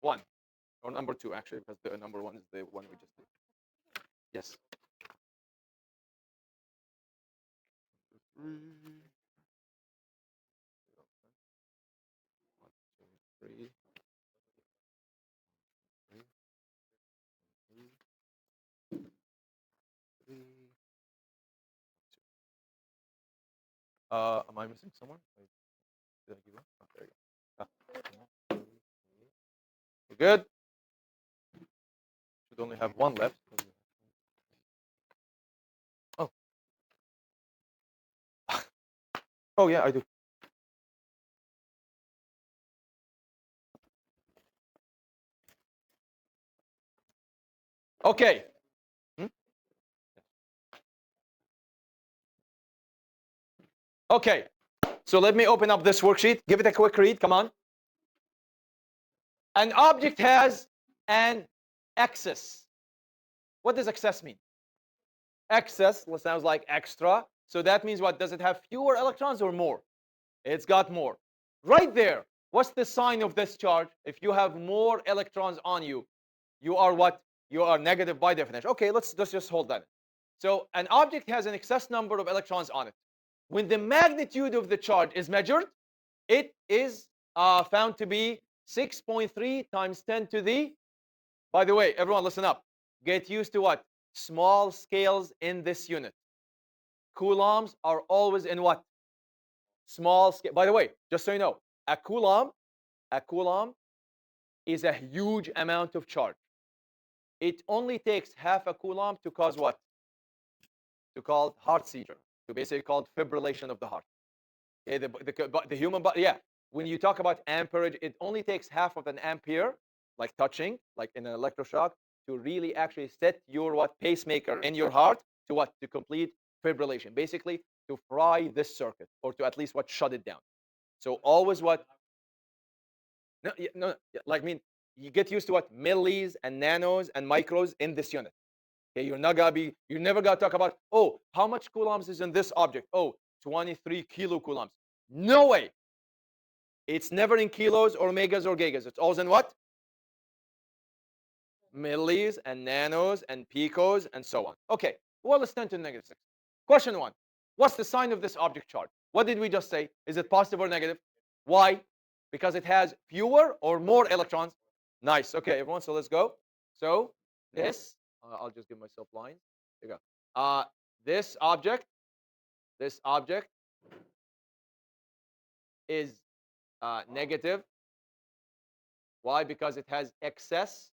1, or number 2, actually, because the number 1 is the one we just did. Yes. 1, 2, 3. Am I missing someone? Did I give up? Oh, there you go. We're good. Should only have 1 left. Oh. Oh yeah, I do. Okay. Okay. So let me open up this worksheet. Give it a quick read. Come on. An object has an excess. What does excess mean? Excess sounds like extra. So that means what? Does it have fewer electrons or more? It's got more. Right there. What's the sign of this charge? If you have more electrons on you, you are what? You are negative by definition. Okay, let's just hold that. So an object has an excess number of electrons on it. When the magnitude of the charge is measured, it is found to be 6.3 times 10 to the, by the way, everyone listen up. Get used to what? Small scales in this unit. Coulombs are always in what? Small scale. By the way, just so you know, a coulomb is a huge amount of charge. It only takes half a coulomb to cause what? To cause heart seizure. To basically call fibrillation of the heart. Okay, the human body, yeah. When you talk about amperage, it only takes half of an ampere, like touching, like in an electroshock, to really actually set your what pacemaker in your heart to what to complete fibrillation, basically to fry this circuit or to at least what shut it down. So always what no, no, like I mean you get used to what millis and nanos and micros in this unit. Okay, you're never gonna talk about, oh, how much coulombs is in this object? Oh, 23 kilocoulombs. No way. It's never in kilos or megas or gigas. It's always in what? Millis and nanos and picos and so on. Okay, well, let's turn to -6. Question one. What's the sign of this object charge? What did we just say? Is it positive or negative? Why? Because it has fewer or more electrons. Nice. Okay, everyone, so let's go. So this, I'll just give myself lines. There you go. This object, this object is negative. Why? Because it has excess.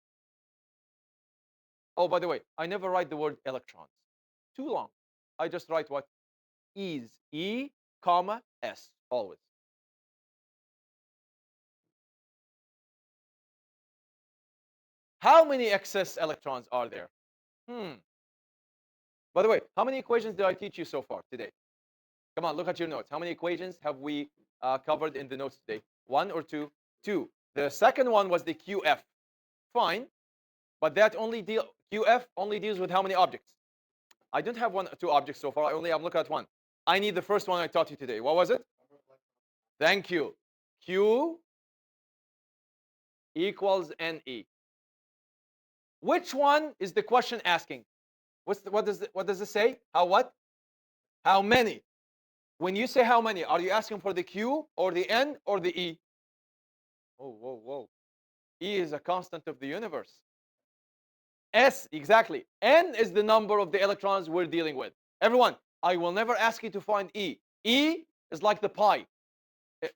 Oh, by the way, I never write the word electrons. Too long. I just write what is E, comma, S, always. How many excess electrons are there? By the way, how many equations did I teach you so far today? Come on, look at your notes. How many equations have we covered in the notes today? One or two? Two. The second one was the QF. Fine, but that only QF only deals with how many objects? I don't have two objects so far. I only have look at one. I need the first one I taught you today. What was it? Thank you. Q equals NE. Which one is the question asking? What does it say? How what? How many? When you say how many, are you asking for the Q or the N or the E? Oh, whoa, whoa. E is a constant of the universe. S, exactly. N is the number of the electrons we're dealing with. Everyone, I will never ask you to find E. E is like the pi.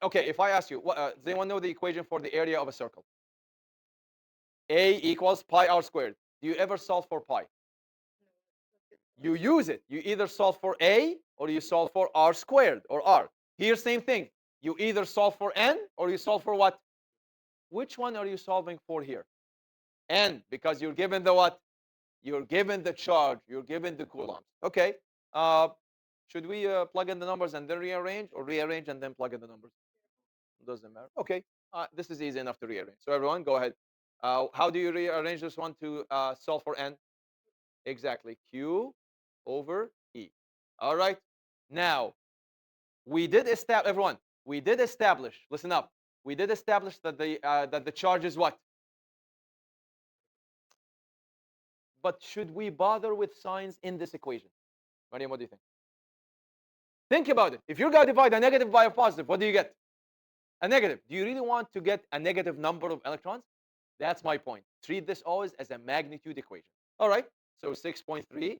Okay, if I ask you, does anyone know the equation for the area of a circle? A equals pi r squared. Do you ever solve for pi? You use it. You either solve for A or you solve for r squared or r. Here, same thing. You either solve for N or you solve for what? Which one are you solving for here? N, because you're given the what? You're given the charge. You're given the coulombs. Okay. Uh, should we plug in the numbers and then rearrange, or rearrange and then plug in the numbers? Doesn't matter. Okay. This is easy enough to rearrange. So everyone, go ahead. How do you rearrange this one to solve for N? Exactly. Q over E. All right. Now, we did establish, everyone, we did establish, listen up. We did establish that the charge is what? But should we bother with signs in this equation? Mariam, what do you think? Think about it. If you're going to divide a negative by a positive, what do you get? A negative. Do you really want to get a negative number of electrons? That's my point. Treat this always as a magnitude equation. All right. So 6.3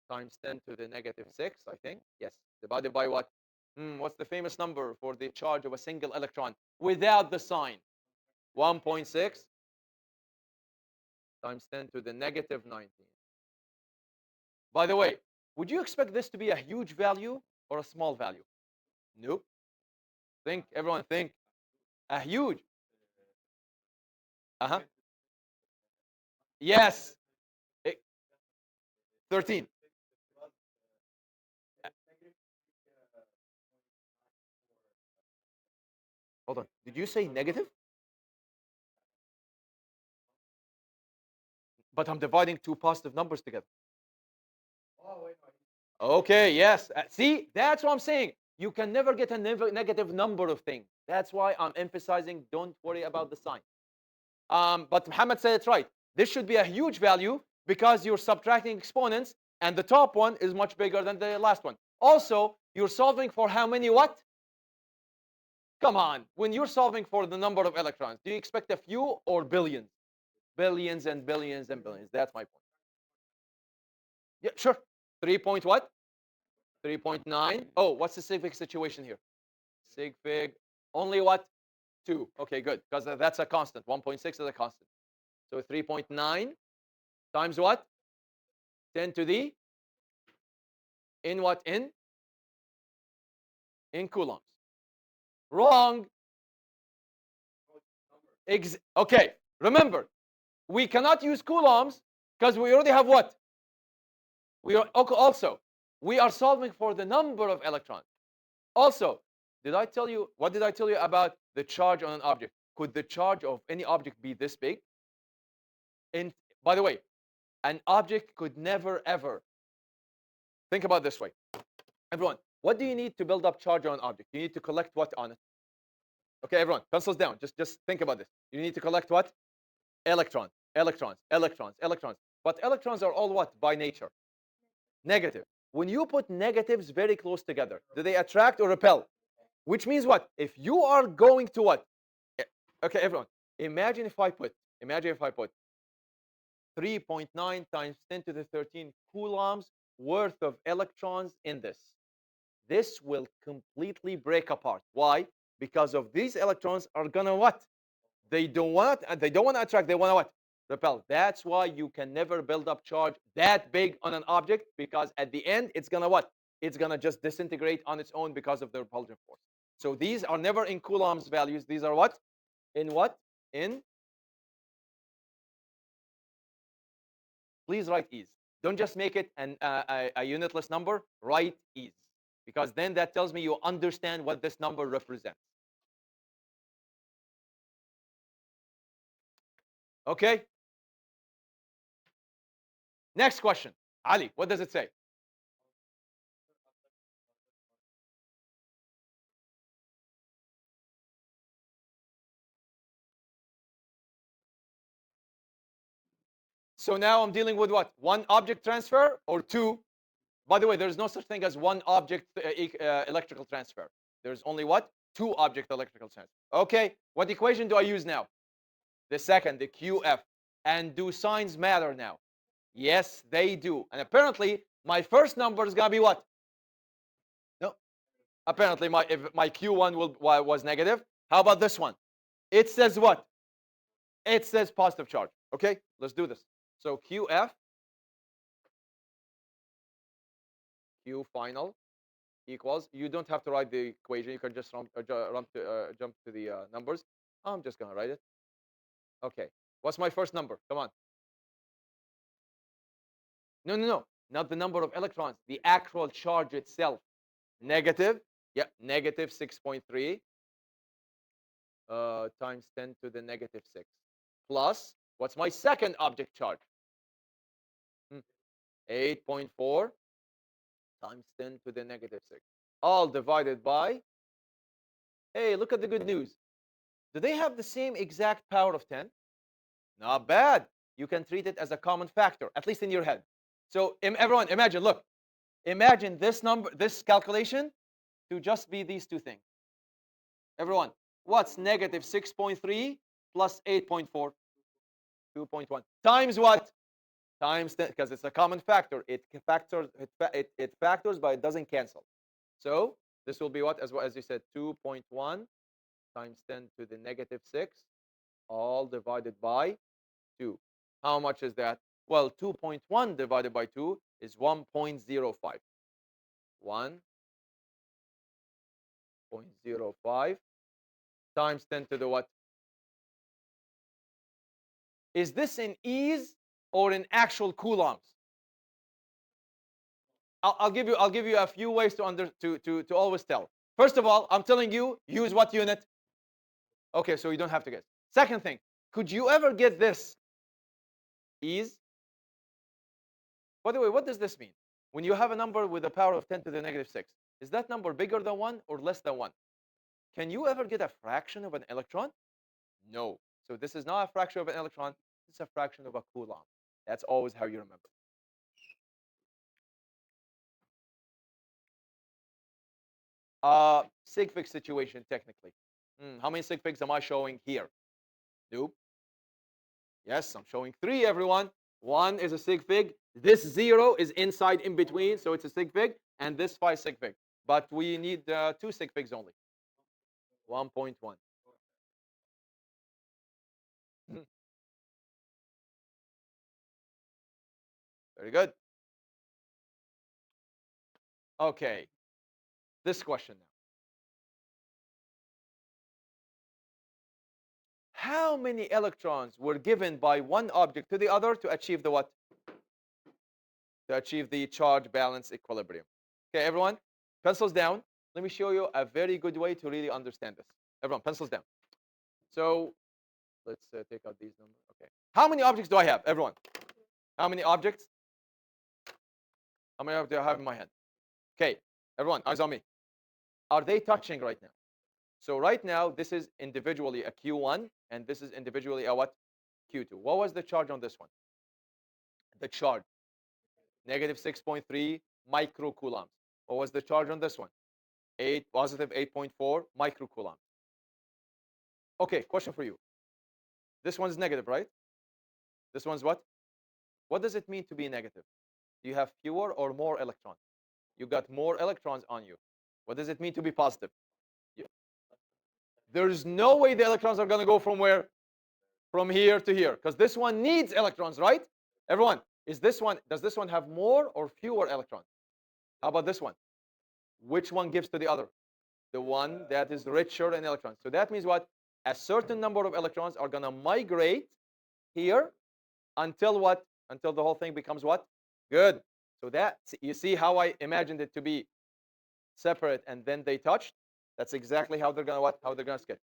times 10 to the negative 6, I think. Yes. Divided by what? What's the famous number for the charge of a single electron without the sign? 1.6 times 10 to the negative 19. By the way, would you expect this to be a huge value or a small value? Nope. Think, everyone think. A huge. Uh-huh. Yes. 13. Hold on. Did you say negative? But I'm dividing two positive numbers together. Okay, yes. See, that's what I'm saying. You can never get a negative number of things. That's why I'm emphasizing don't worry about the sign. But Muhammad said it's right. This should be a huge value because you're subtracting exponents and the top one is much bigger than the last one. Also, you're solving for how many what? Come on. When you're solving for the number of electrons, do you expect a few or billions? Billions and billions and billions. That's my point. Yeah, sure. 3 point what? 3.9. Oh, what's the sig fig situation here? Sig fig only what? 2. Okay, good. Because that's a constant. 1.6 is a constant. So 3.9 times what? 10 to the in what? In coulombs. Wrong. Okay. Remember, We cannot use coulombs because we already have what? We are also, we are solving for the number of electrons. Also, what did I tell you about the charge on an object? Could the charge of any object be this big? And by the way, an object could never ever, think about this way. Everyone, what do you need to build up charge on an object? You need to collect what on it? Okay, everyone, pencils down. Just think about this. You need to collect what? Electrons, electrons, electrons, electrons. But electrons are all what by nature? Negative. When you put negatives very close together, do they attract or repel? Which means what? If you are going to what? Okay, everyone, imagine if I put 3.9 times 10 to the 13 coulombs worth of electrons in this. This will completely break apart. Why? Because of these electrons are gonna what? They don't want to attract, they want to what? Repel. That's why you can never build up charge that big on an object, because at the end it's gonna what? It's gonna just disintegrate on its own because of the repulsion force. So these are never in coulombs values. These are what? In what? In, please write ease. Don't just make it a unitless number. Write ease, because then that tells me you understand what this number represents. Okay. Next question. Ali, what does it say? So now I'm dealing with what? One object transfer or two? By the way, there's no such thing as one object electrical transfer. There's only what? Two object electrical transfer. Okay, what equation do I use now? The second, the QF. And do signs matter now? Yes, they do. And apparently, my first number is going to be what? No. Apparently, if my Q1 was negative. How about this one? It says what? It says positive charge. Okay, let's do this. So QF, Q final equals, you don't have to write the equation. You can just jump to the numbers. I'm just going to write it. Okay. What's my first number? Come on. No, no, no. Not the number of electrons. The actual charge itself. Negative. Yeah, negative 6.3 times 10 to the negative 6. Plus, what's my second object charge? 8.4 times 10 to the negative 6. All divided by, hey, look at the good news. Do they have the same exact power of 10? Not bad. You can treat it as a common factor, at least in your head. So everyone, imagine, look, imagine this number, this calculation to just be these two things. Everyone, what's negative 6.3 plus 8.4? 2.1 times what? Times 10, because it's a common factor. It factors, but it doesn't cancel. So this will be what? As you said, 2.1 times 10 to the negative 6, all divided by 2. How much is that? Well, 2.1 divided by 2 is 1.05. 1.05 times 10 to the what? Is this in ease or in actual coulombs? I'll give you a few ways to always tell. First of all, I'm telling you, use what unit? Okay, so you don't have to guess. Second thing, could you ever get this ease? By the way, what does this mean? When you have a number with a power of 10 to the negative 6, is that number bigger than 1 or less than 1? Can you ever get a fraction of an electron? No. So this is not a fraction of an electron. It's a fraction of a coulomb. That's always how you remember. Sig fig situation, technically. How many sig figs am I showing here? Nope. Yes, I'm showing 3, everyone. 1 is a sig fig. This 0 is inside in between, so it's a sig fig. And this 5 sig fig. But we need 2 sig figs only. 1.1. Very good. Okay. This question now. how many electrons were given by one object to the other to achieve the what? To achieve the charge balance equilibrium. Okay, everyone, pencils down. Let me show you a very good way to really understand this. Everyone, pencils down. So let's take out these numbers. Okay. How many objects do I have, everyone? How many objects? How many objects do I have in my hand? Okay, everyone, eyes on me. Are they touching right now? So right now, this is individually a Q1, and this is individually a what? Q2. What was the charge on this one? The charge, negative 6.3 microcoulombs. What was the charge on this one? Positive 8.4 microcoulombs. Okay, question for you. This one's negative, right? This one's what? What does it mean to be negative? Do you have fewer or more electrons? You got more electrons on you. What does it mean to be positive? There's no way the electrons are going to go from where? From here to here, because this one needs electrons, right? Everyone, does this one have more or fewer electrons? How about this one? Which one gives to the other? The one that is richer in electrons. So that means what? A certain number of electrons are going to migrate here until what? Until the whole thing becomes what? Good. So that, you see how I imagined it to be separate and then they touched? That's exactly how they're going to what? How they're going to sketch.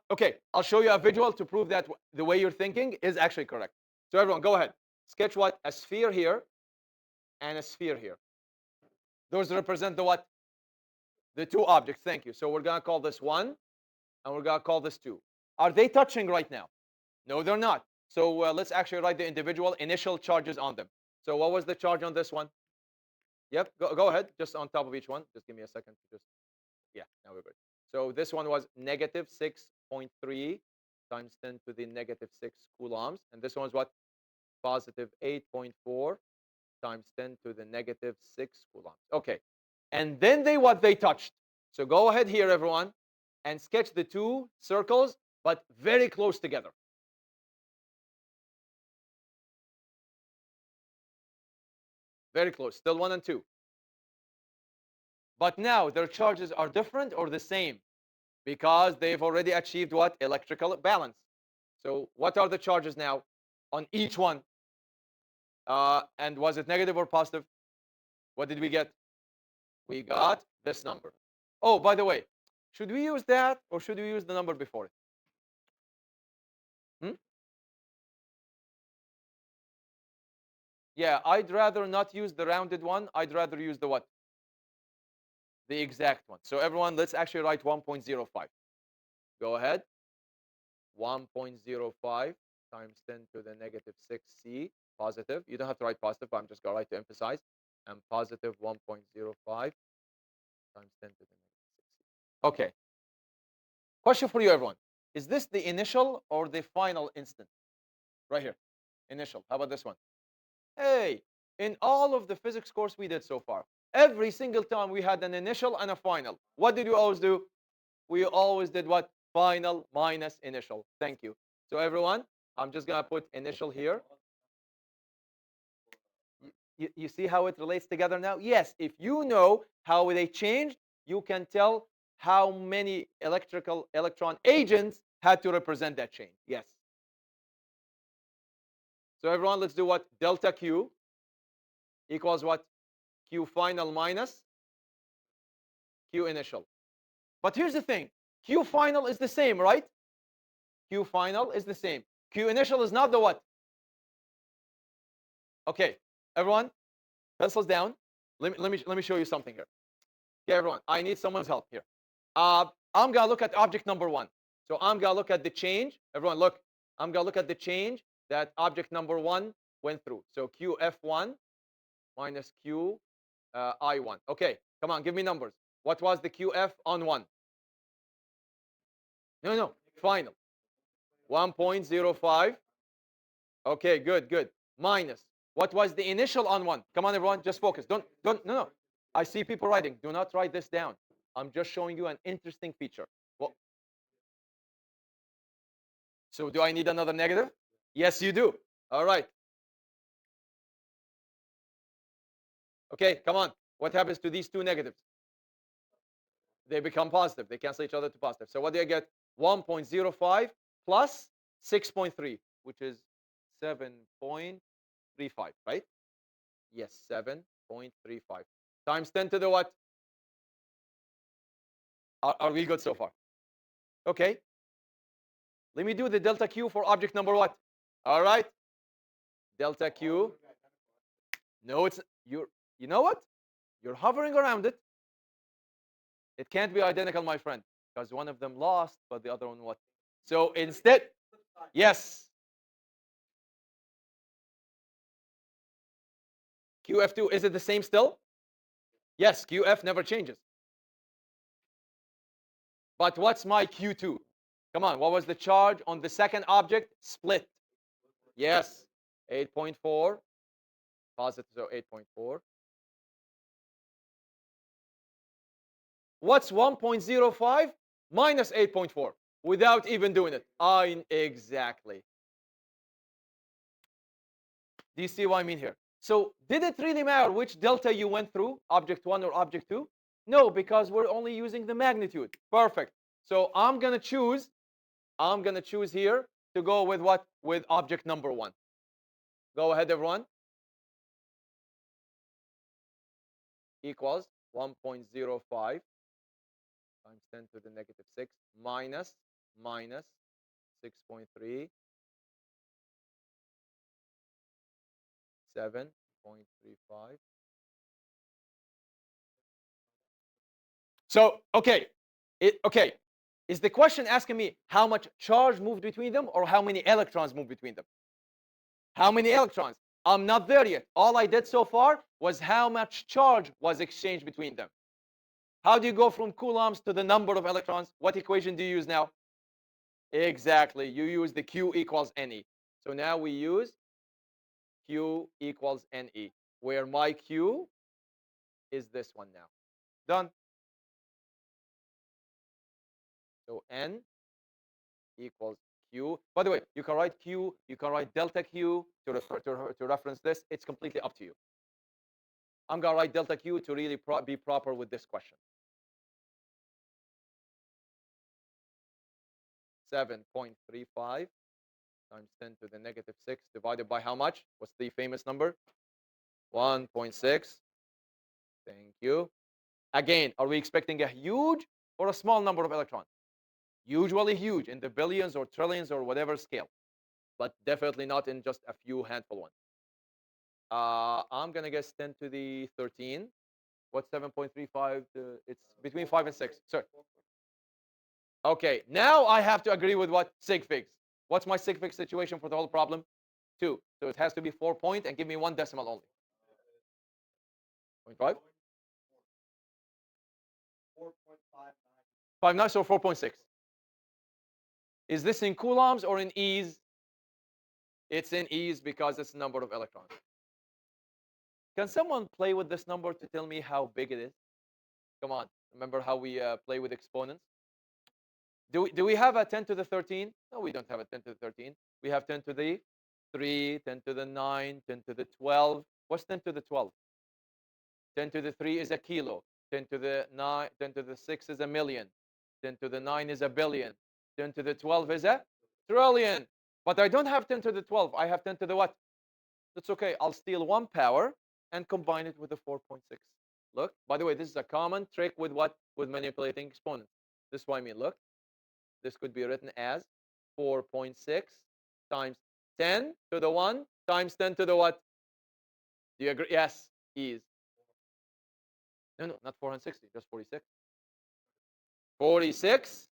Okay, I'll show you a visual to prove that the way you're thinking is actually correct. So everyone, go ahead. Sketch what? A sphere here and a sphere here. Those represent the what? The two objects. Thank you. So we're going to call this 1, and we're going to call this 2. Are they touching right now? No, they're not. So let's actually write the individual initial charges on them. So what was the charge on this one? Yep, go ahead. Just on top of each one. Just give me a second to just, yeah, now we're good. So this one was negative 6.3 times 10 to the negative 6 coulombs. And this one's what? Positive 8.4 times 10 to the negative 6 coulombs. Okay. And then they touched. So go ahead here, everyone, and sketch the two circles, but very close together. Very close. Still 1 and 2. But now their charges are different or the same because they've already achieved what? Electrical balance. So what are the charges now on each one? And was it negative or positive? What did we get? We got this number. Oh, by the way, should we use that or should we use the number before it? Hmm? Yeah, I'd rather not use the rounded one. I'd rather use the what? The exact one. So everyone, let's actually write 1.05. Go ahead. 1.05 times 10 to the negative 6c, positive. You don't have to write positive, but I'm just going to write to emphasize. And positive 1.05 times 10 to the negative 6c. Okay. Question for you, everyone. Is this the initial or the final instant? Right here. Initial. How about this one? Hey, in all of the physics course we did so far, every single time we had an initial and a final. What did we always do? We always did what? Final minus initial. Thank you. So everyone, I'm just going to put initial here. You see how it relates together now? Yes, if you know how they changed, you can tell how many electrical electron agents had to represent that change. Yes. So everyone, let's do what? Delta Q equals what? Q final minus Q initial. But here's the thing. Q final is the same, right? Q final is the same. Q initial is not the what? Okay, everyone, pencils down. Let me show you something here. Okay, everyone, I need someone's help here. I'm gonna look at object number 1. So I'm gonna look at the change. Everyone, look. I'm gonna look at the change that object number 1 went through. So QF1 minus Q I1. Okay, come on, give me numbers. What was the QF on 1? No, final. 1.05. Okay, good. Minus. What was the initial on 1? Come on, everyone, just focus. No. I see people writing. Do not write this down. I'm just showing you an interesting feature. Well, so do I need another negative? Yes, you do. All right. Okay, come on. What happens to these two negatives? they become positive. They cancel each other to positive. So what do I get? 1.05 plus 6.3, which is 7.35, right? Yes, 7.35 times 10 to the what? Are we good so far? Okay. Let me do the delta Q for object number what? All right. Delta Q. No, it's you know what? You're hovering around it. It can't be identical, my friend, because one of them lost, but the other one what? So instead, yes, QF2, is it the same still? Yes, QF never changes. But what's my Q2? Come on, what was the charge on the second object? Split. Yes, 8.4, positive, so 8.4. What's 1.05 minus 8.4 without even doing it? Exactly. Do you see what I mean here? So did it really matter which delta you went through, object 1 or object 2? No, because we're only using the magnitude. Perfect. So I'm going to choose here to go with what? With object number 1. Go ahead, everyone. Equals 1.05 times 10 to the negative 6 minus 6.3, 7.35. So, okay. Okay. Is the question asking me how much charge moved between them or how many electrons moved between them? How many electrons? I'm not there yet. All I did so far was how much charge was exchanged between them. How do you go from coulombs to the number of electrons? What equation do you use now? Exactly. You use the Q equals NE. So now we use Q equals NE, where my Q is this one now. Done. So N equals Q. By the way, you can write Q, you can write delta Q to reference this. It's completely up to you. I'm going to write delta Q to really be proper with this question. 7.35 times 10 to the negative 6 divided by how much? What's the famous number? 1.6. Thank you. Again, are we expecting a huge or a small number of electrons? Usually huge, in the billions or trillions or whatever scale, but definitely not in just a few handful ones. I'm going to guess 10 to the 13. What's 7.35? It's between 5 and 6. Sorry. Okay, now I have to agree with what? Sig figs. What's my sig fig situation for the whole problem? 2. So it has to be 4 point and give me 1 decimal only. 0.5? 59, so 4.6. Is this in coulombs or in E's? It's in E's because it's the number of electrons. Can someone play with this number to tell me how big it is? Come on. Remember how we play with exponents? Do we have a 10 to the 13? No, we don't have a 10 to the 13. We have 10 to the 3, 10 to the 9, 10 to the 12. What's 10 to the 12? 10 to the 3 is a kilo. 10 to the 9, 10 to the 6 is a million. 10 to the 9 is a billion. 10 to the 12 is a trillion. But I don't have 10 to the 12. I have 10 to the what? That's okay. I'll steal 1 power and combine it with the 4.6. Look, by the way, this is a common trick with what? With manipulating exponents. This is what I mean. Look, this could be written as 4.6 times 10 to the 1 times 10 to the what? Do you agree? Yes, is. No, not 460, just 46. 46